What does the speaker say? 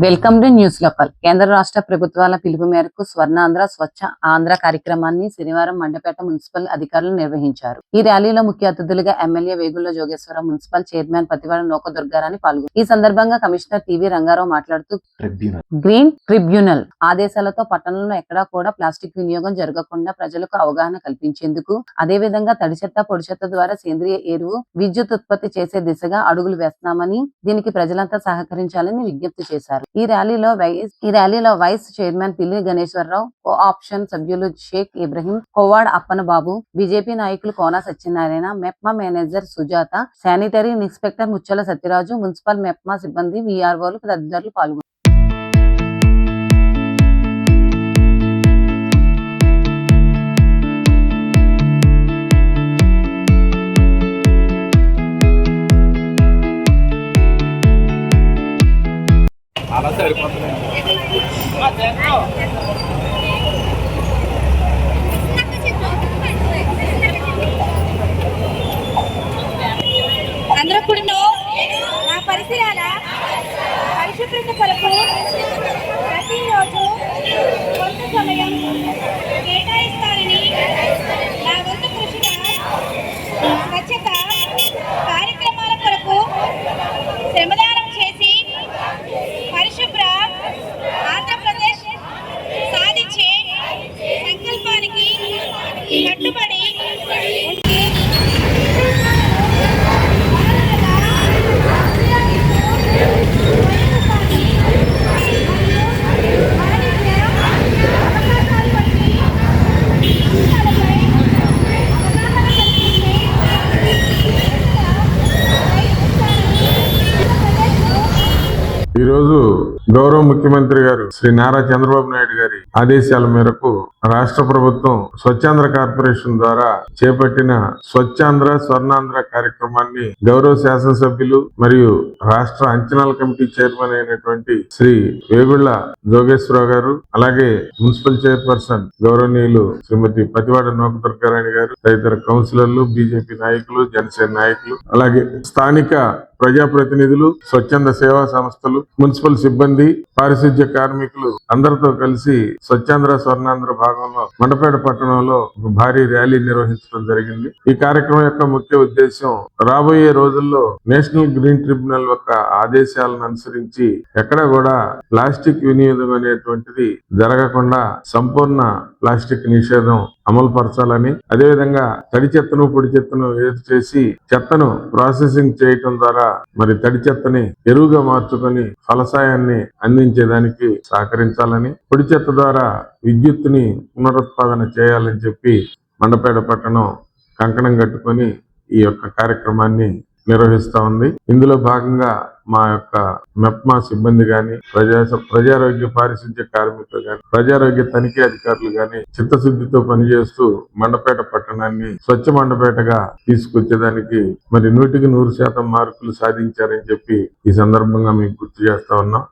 Welcome to news local. కేంద్ర రాష్ట్ర ప్రభుత్వాల పిలుపు మేరకు స్వర్ణాంధ్ర స్వచ్ఛ ఆంధ్ర కార్యక్రమాన్ని శనివారం మండపేట మున్సిపల్ అధికారులు నిర్వహించారు. ఈ ర్యాలీలో ముఖ్య అతిథులుగా MLA Vegulla Jogeswara Rao, municipal chairman Pativada నూక దుర్గారాణి పాల్గొన్నారు. ఈ సందర్భంగా కమిషనర్ టీవీ రంగారావు మాట్లాడుతూ గ్రీన్ ట్రిబ్యునల్ ఆదేశాలతో పట్టణంలో ఎక్కడా కూడా ప్లాస్టిక్ వినియోగం జరగకుండా ప్రజలకు అవగాహన కల్పించేందుకు, అదేవిధంగా తడి చెత్త, పొడి చెత్త ద్వారా సేంద్రియ ఎరువు, విద్యుత్ ఉత్పత్తి చేసే దిశగా అడుగులు వేస్తున్నామని, దీనికి ప్రజలంతా సహకరించాలని విజ్ఞప్తి చేశారు. ఈ ర్యాలీలో వైస్ చైర్మన్ పిల్లి గణేశ్వరరావు, కోఆప్షన్ సభ్యులు షేక్ ఇబ్రహీం, కొవ్వాడ అప్పన బాబు, బీజేపీ నాయకులు Kona Satyanarayana, MEPMA manager Sujatha, sanitary inspector Muchchala Satyaraju, municipal MEPMA సిబ్బంది, వీఆర్ఓలు తదితరులు పాల్గొన్నారు. అందరూ కూడా నా పరిసరాల పరిశుభ్రత కొరకు ప్రతిరోజు కొంత సమయం కేటాయిస్తారని నా వంతు కృషిగా స్వచ్ఛత కార్యక్రమాల కొరకు శ్రమదానం చేసి పరిశుభ్ర ఆంధ్రప్రదేశ్ సాధించే సంకల్పానికి కట్టుబడి ఈరోజు గౌరవ ముఖ్యమంత్రి గారు శ్రీ నారా చంద్రబాబు నాయుడు గారి ఆదేశాల మేరకు రాష్ట్ర ప్రభుత్వం స్వచ్ఛాంధ్ర కార్పొరేషన్ ద్వారా చేపట్టిన స్వచ్ఛాంధ్ర స్వర్ణాంధ్ర కార్యక్రమాన్ని గౌరవ శాసనసభ్యులు మరియు రాష్ట్ర అంచనాల కమిటీ చైర్మన్ అయినటువంటి శ్రీ వేగుళ్ల జోగేశ్వరరావు గారు, అలాగే మున్సిపల్ చైర్పర్సన్ గౌరవనీయులు శ్రీమతి పతివాడ నూక దుర్గారాణి గారు, తదితర కౌన్సిలర్లు, బీజేపీ నాయకులు, జనసేన నాయకులు, అలాగే స్థానిక ప్రజాప్రతినిధులు, స్వచ్ఛంద సేవా సంస్థలు, మున్సిపల్ సిబ్బంది, పారిశుధ్య కార్మికులు అందరితో కలిసి స్వచ్ఛాంధ్ర స్వర్ణాంధ్ర భాగంలో మండపేట పట్టణంలో ఒక భారీ ర్యాలీ నిర్వహించడం జరిగింది. ఈ కార్యక్రమం యొక్క ముఖ్య ఉద్దేశం రాబోయే రోజుల్లో నేషనల్ గ్రీన్ ట్రిబ్యునల్ యొక్క ఆదేశాలను అనుసరించి ఎక్కడ కూడా ప్లాస్టిక్ వినియోగం అనేటువంటిది జరగకుండా సంపూర్ణ ప్లాస్టిక్ నిషేధం అమలు పరచాలని, అదేవిధంగా తడి చెత్తను, పొడి చెత్తను వేరు చేసి చెత్తను ప్రాసెసింగ్ చేయటం ద్వారా మరి తడి చెత్తని ఎరువుగా మార్చుకొని ఫలసాయాన్ని అందించేదానికి సహకరించాలని, పొడి చెత్త ద్వారా విద్యుత్తుని పునరుత్పాదన చేయాలని చెప్పి మండపేట పట్టణం కంకణం కట్టుకొని ఈ యొక్క కార్యక్రమాన్ని నిర్వహిస్తా ఉంది. ఇందులో భాగంగా మా యొక్క మెప్మా సిబ్బంది గాని, ప్రజారోగ్య పారిశుద్ధ్య కార్మికులు గాని, ప్రజారోగ్య తనిఖీ అధికారులు గాని చిత్తశుద్ధితో పనిచేస్తూ మండపేట పట్టణాన్ని స్వచ్ఛ మండపేటగా తీసుకొచ్చేదానికి మరి 100% మార్కులు సాధించారని చెప్పి ఈ సందర్భంగా మీకు గుర్తు చేస్తా ఉన్నాం.